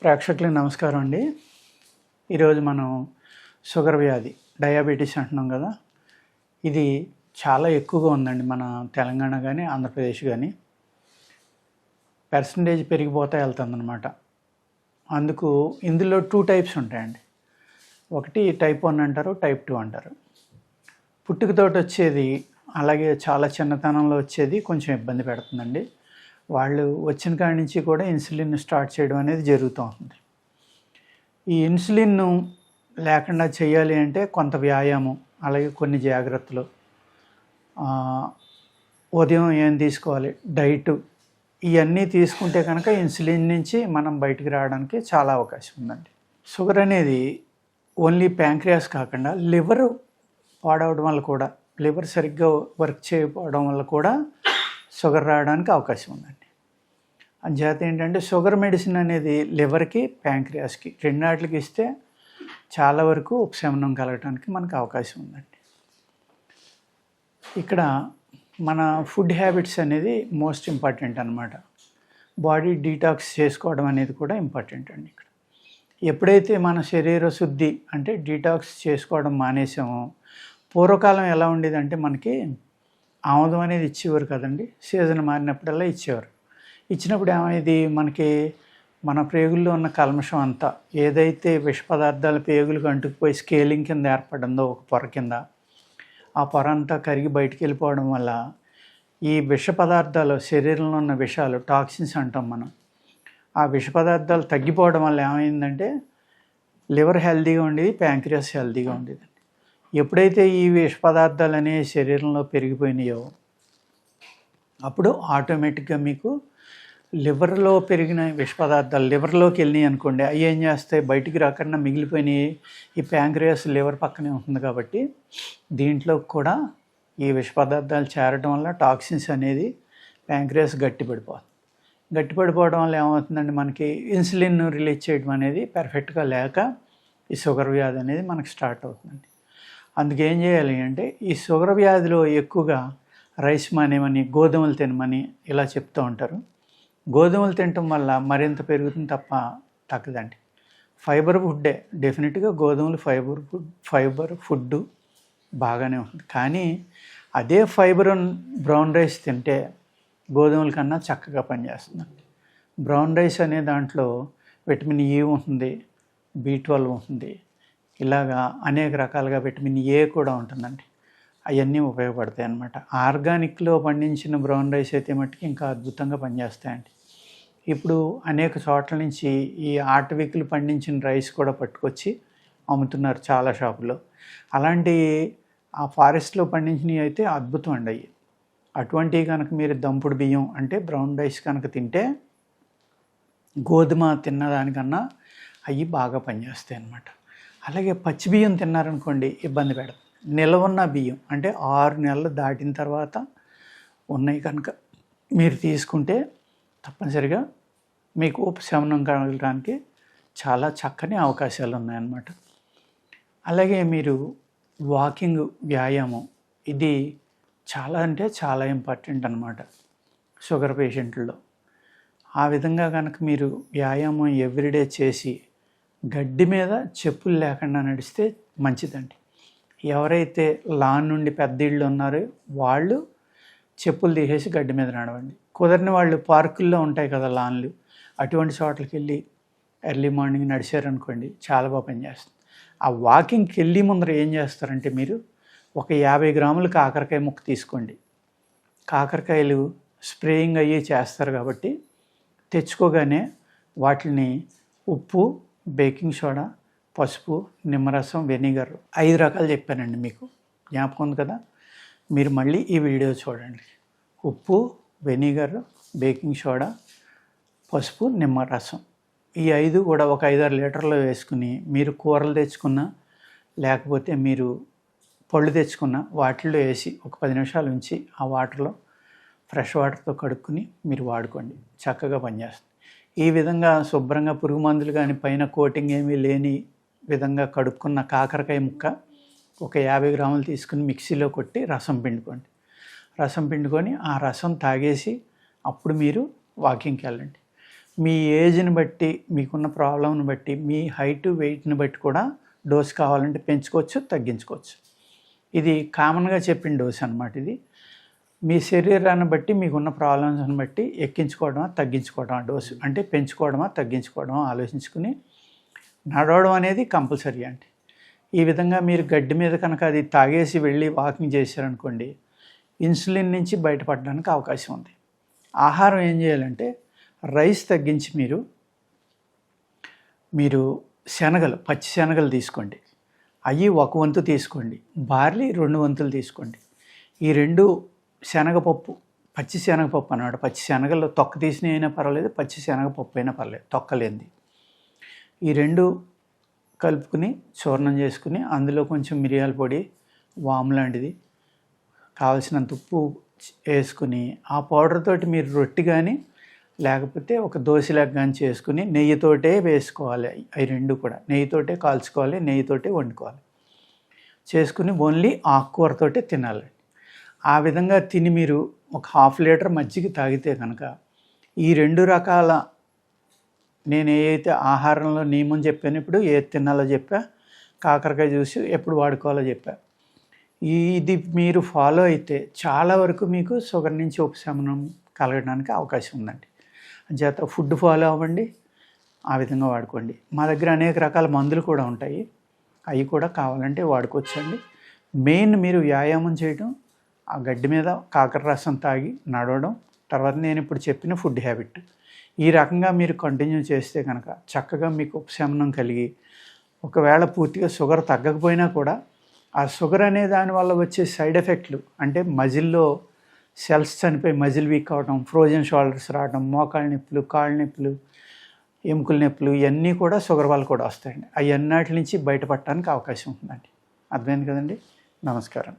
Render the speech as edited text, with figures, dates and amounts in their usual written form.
ప్రేక్షకులకు నమస్కారం అండి. ఈరోజు మనం షుగర్ వ్యాధి, డయాబెటీస్ అంటున్నాం కదా, ఇది చాలా ఎక్కువగా ఉందండి మన తెలంగాణ కానీ ఆంధ్రప్రదేశ్ కానీ. పర్సంటేజ్ పెరిగిపోతూ వెళ్తుందన్నమాట. అందుకు ఇందులో 2 టైప్స్ ఉంటాయండి. ఒకటి టైప్ 1 అంటారు, టైప్ 2 అంటారు. పుట్టుకతోటి వచ్చేది, అలాగే చాలా చిన్నతనంలో వచ్చేది కొంచెం ఇబ్బంది పెడుతుందండి. వాళ్ళు వచ్చిన కాడి నుంచి కూడా ఇన్సులిన్ స్టార్ట్ చేయడం అనేది జరుగుతూ ఉంటుంది. ఈ ఇన్సులిన్ లేకుండా చేయాలి అంటే కొంత వ్యాయామం, అలాగే కొన్ని జాగ్రత్తలు, ఉదయం ఏం తీసుకోవాలి, డైటు, ఇవన్నీ తీసుకుంటే కనుక ఇన్సులిన్ నుంచి మనం బయటికి రావడానికి చాలా అవకాశం ఉందండి. షుగర్ అనేది ఓన్లీ ప్యాంక్రియాస్ కాకుండా లివర్ పాడవడం వల్ల కూడా, లివర్ సరిగ్గా వర్క్ చేయకపోవడం వల్ల కూడా షుగర్ రావడానికి అవకాశం ఉందండి. అంచేత ఏంటంటే షుగర్ మెడిసిన్ అనేది లివర్కి, ప్యాంక్రియాస్కి రెండాటికి ఇస్తే చాలా వరకు ఉపశమనం కలగడానికి మనకు అవకాశం ఉందండి. ఇక్కడ మన ఫుడ్ హ్యాబిట్స్ అనేది మోస్ట్ ఇంపార్టెంట్ అన్నమాట. బాడీ డీటాక్స్ చేసుకోవడం అనేది కూడా ఇంపార్టెంట్ అండి. ఇక్కడ ఎప్పుడైతే మన శరీర శుద్ధి అంటే డీటాక్స్ చేసుకోవడం మానేసామో, పూర్వకాలం ఎలా ఉండేదంటే మనకి ఆముదం అనేది ఇచ్చేవారు కదండి. సీజన్ మారినప్పుడల్లా ఇచ్చేవారు. ఇచ్చినప్పుడు ఏమైంది, మనకి మన ప్రేగుల్లో ఉన్న కల్మషం అంతా, ఏదైతే విష పదార్థాలు పేగులకు అంటుకుపోయి స్కేలింగ్ కింద ఏర్పడిందో ఒక పొర కింద, ఆ పొర అంతా కరిగి బయటికి వెళ్ళిపోవడం వల్ల ఈ విష పదార్థాలు, శరీరంలో ఉన్న విషాలు, టాక్సిన్స్ అంటాం మనం, ఆ విష పదార్థాలు తగ్గిపోవడం వల్ల ఏమైందంటే లివర్ హెల్తీగా ఉండేది, ప్యాంక్రియాస్ హెల్తీగా ఉండేది. ఎప్పుడైతే ఈ విష పదార్థాలు అనేవి శరీరంలో పెరిగిపోయినాయో అప్పుడు ఆటోమేటిక్గా మీకు లివర్లో పెరిగిన విష పదార్థాలు లివర్లోకి వెళ్ళినాయి అనుకోండి, అవి ఏం చేస్తాయి, బయటికి రాకుండా మిగిలిపోయినాయి. ఈ ప్యాంక్రియాస్ లివర్ పక్కనే ఉంటుంది కాబట్టి దీంట్లో కూడా ఈ విష పదార్థాలు చేరడం వల్ల టాక్సిన్స్ అనేది ప్యాంక్రియాస్ గట్టిపడిపోవడం వల్ల ఏమవుతుందండి, మనకి ఇన్సులిన్ రిలీజ్ చేయడం అనేది పర్ఫెక్ట్గా లేక ఈ షుగర్ వ్యాధి అనేది మనకు స్టార్ట్ అవుతుందండి. అందుకేం చేయాలి అంటే, ఈ షుగర్ వ్యాధిలో ఎక్కువగా రైస్ మానేమని, గోధుమలు తినమని ఇలా చెప్తూ ఉంటారు. గోధుమలు తినటం వల్ల మరింత పెరుగుతుంది తప్ప తగ్గదండి. ఫైబర్ ఫుడ్డే, డెఫినెట్గా గోధుమలు ఫైబర్ ఫుడ్ బాగానే ఉంటుంది. కానీ అదే ఫైబర్ బ్రౌన్ రైస్ తింటే గోధుమల కన్నా చక్కగా పనిచేస్తుందండి. బ్రౌన్ రైస్ అనే దాంట్లో విటమిన్ E ఉంటుంది, B12 ఉంటుంది, ఇలాగా అనేక రకాలుగా విటమిన్ A కూడా ఉంటుందండి. అవన్నీ ఉపయోగపడతాయి అన్నమాట. ఆర్గానిక్లో పండించిన బ్రౌన్ రైస్ అయితే మట్టుకు ఇంకా అద్భుతంగా పనిచేస్తాయండి. ఇప్పుడు అనేక చోట్ల నుంచి ఈ ఆటవికులు పండించిన రైస్ కూడా పట్టుకొచ్చి అమ్ముతున్నారు చాలా షాపుల్లో. అలాంటి ఆ ఫారెస్ట్లో పండించినవి అయితే అద్భుతం అండి. అవి అటువంటివి కనుక మీరు దంపుడు బియ్యం అంటే బ్రౌన్ రైస్ కనుక తింటే గోధుమ తిన్నదానికన్నా అవి బాగా పనిచేస్తాయి అన్నమాట. అలాగే పచ్చి బియ్యం తిన్నారనుకోండి ఇబ్బంది పెడతాం. నిలవున్న బియ్యం అంటే 6 నెలలు దాటిన తర్వాత ఉన్నాయి కనుక మీరు తీసుకుంటే తప్పనిసరిగా మీకు ఉపశమనం కలగడానికి చాలా చక్కని అవకాశాలు ఉన్నాయన్నమాట. అలాగే మీరు వాకింగ్, వ్యాయామం, ఇది చాలా అంటే చాలా ఇంపార్టెంట్ అన్నమాట షుగర్ పేషెంట్లలో. ఆ విధంగా కనుక మీరు వ్యాయామం ఎవ్రీడే చేసి గడ్డి మీద చెప్పులు లేకుండా నడిస్తే మంచిదండి. ఎవరైతే లాన్ నుండి పెద్ద ఇళ్ళు ఉన్నారో వాళ్ళు చెప్పులు తీసేసి గడ్డి మీద నడవండి. కుదరని వాళ్ళు పార్కుల్లో ఉంటాయి కదా లాన్లు, అటువంటి చోట్లకి వెళ్ళి ఎర్లీ మార్నింగ్ నడిచారనుకోండి చాలా బాగా పనిచేస్తుంది. ఆ వాకింగ్కి వెళ్ళి ముందర ఏం చేస్తారంటే, మీరు ఒక 50 గ్రాములు కాకరకాయ ముక్క తీసుకోండి. కాకరకాయలు స్ప్రేయింగ్ అయ్యి చేస్తారు కాబట్టి తెచ్చుకోగానే వాటిని ఉప్పు, బేకింగ్ సోడా, పసుపు, నిమ్మరసం, వెనిగర్, 5 రకాలు చెప్పానండి మీకు, జ్ఞాపకం ఉంది కదా. మీరు మళ్ళీ ఈ వీడియో చూడండి. ఉప్పు, వెనిగర్, బేకింగ్ సోడా, పసుపు, నిమ్మరసం, ఈ 5 కూడా ఒక 5-6 లీటర్లో వేసుకుని మీరు కూరలు తెచ్చుకున్నా లేకపోతే మీరు పళ్ళు తెచ్చుకున్న వాటిల్లో వేసి ఒక 10 నిమిషాలు ఉంచి ఆ వాటర్లో ఫ్రెష్ వాటర్తో కడుక్కుని మీరు వాడుకోండి, చక్కగా పనిచేస్తుంది. ఈ విధంగా శుభ్రంగా పురుగు మందులు కానీ పైన కోటింగ్ ఏమీ లేని విధంగా కడుక్కున్న కాకరకాయ ముక్క ఒక 50 గ్రాములు తీసుకుని మిక్సీలో కొట్టి రసం పిండుకోండి. రసం పిండుకొని ఆ రసం తాగేసి అప్పుడు మీరు వాకింగ్కి వెళ్ళండి. మీ ఏజ్ని బట్టి, మీకున్న ప్రాబ్లంని బట్టి, మీ హైట్ వెయిట్ని బట్టి కూడా డోస్ కావాలంటే పెంచుకోవచ్చు, తగ్గించుకోవచ్చు. ఇది కామన్గా చెప్పిన డోస్ అన్నమాట. ఇది మీ శరీరాన్ని బట్టి, మీకున్న ప్రాబ్లమ్స్ని బట్టి ఎక్కించుకోవడమా, తగ్గించుకోవడమా డోసు, అంటే పెంచుకోవడమా, తగ్గించుకోవడమా ఆలోచించుకుని నడవడం అనేది కంపల్సరీ అండి. ఈ విధంగా మీరు గడ్డి మీద కనుక అది తాగేసి వెళ్ళి వాకింగ్ చేశారనుకోండి, ఇన్సులిన్ నుంచి బయటపడడానికి అవకాశం ఉంది. ఆహారం ఏం చేయాలంటే రైస్ తగ్గించి మీరు శనగలు, పచ్చి శనగలు తీసుకోండి. అవి 1 వంతు తీసుకోండి. బార్లీ 2 వంతులు తీసుకోండి. ఈ 2 శనగపప్పు, పచ్చి శనగపప్పు అన్నమాట. పచ్చి శనగలు తొక్క తీసిన అయినా పర్వాలేదు, పచ్చి శనగపప్పు అయినా పర్లేదు, తొక్కలేంది. ఈ 2 కలుపుకుని చూర్ణం చేసుకుని అందులో కొంచెం మిరియాల పొడి, వాము లాంటిది, కావలసినంత ఉప్పు వేసుకుని ఆ పౌడర్ తోటి మీరు రొట్టి కానీ లేకపోతే ఒక దోశలాగా కానీ చేసుకుని నెయ్యితోటే వేసుకోవాలి. అవి 2 కూడా నెయ్యితోటే కాల్చుకోవాలి, నెయ్యితోటే వండుకోవాలి. చేసుకుని ఓన్లీ ఆకుకూరతోటే తినాలి. ఆ విధంగా తిని మీరు ఒక 1/2 లీటర్ మజ్జిగ తాగితే కనుక ఈ 2 రకాల నేను ఏదైతే ఆహారంలో నియమం చెప్పాను, ఇప్పుడు ఏది తినాలో చెప్పా, కాకరకాయ జ్యూస్ ఎప్పుడు వాడుకోవాలో చెప్పా, ఇది మీరు ఫాలో అయితే చాలా వరకు మీకు షుగర్ నుంచి ఉపశమనం కలగడానికి అవకాశం ఉందండి. అంచేత ఫుడ్ ఫాలో అవ్వండి, ఆ విధంగా వాడుకోండి. మా దగ్గర అనేక రకాల మందులు కూడా ఉంటాయి, అవి కూడా కావాలంటే వాడుకోవచ్చండి. మెయిన్ మీరు వ్యాయామం చేయడం, ఆ గడ్డి మీద కాకర రసం తాగి నడవడం, తర్వాత నేను ఇప్పుడు చెప్పిన ఫుడ్ హ్యాబిట్, ఈ రకంగా మీరు కంటిన్యూ చేస్తే కనుక చక్కగా మీకు ఉపశమనం కలిగి, ఒకవేళ పూర్తిగా షుగర్ తగ్గకపోయినా కూడా ఆ షుగర్ అనే దానివల్ల వచ్చే సైడ్ ఎఫెక్ట్లు, అంటే మజిల్లో సెల్స్ చనిపోయి మజిల్ వీక్ అవడం, ఫ్రోజన్ షోల్డర్స్ రావడం, మోకాళ్ళ నొప్పులు, కాళ్ళ నొప్పులు, ఎముకల నొప్పులు, ఇవన్నీ కూడా షుగర్ వల్ల కూడా వస్తాయండి. అవి అన్నిటి నుంచి బయటపడటానికి అవకాశం ఉంటుందండి. అర్థమైంది కదండి. నమస్కారం.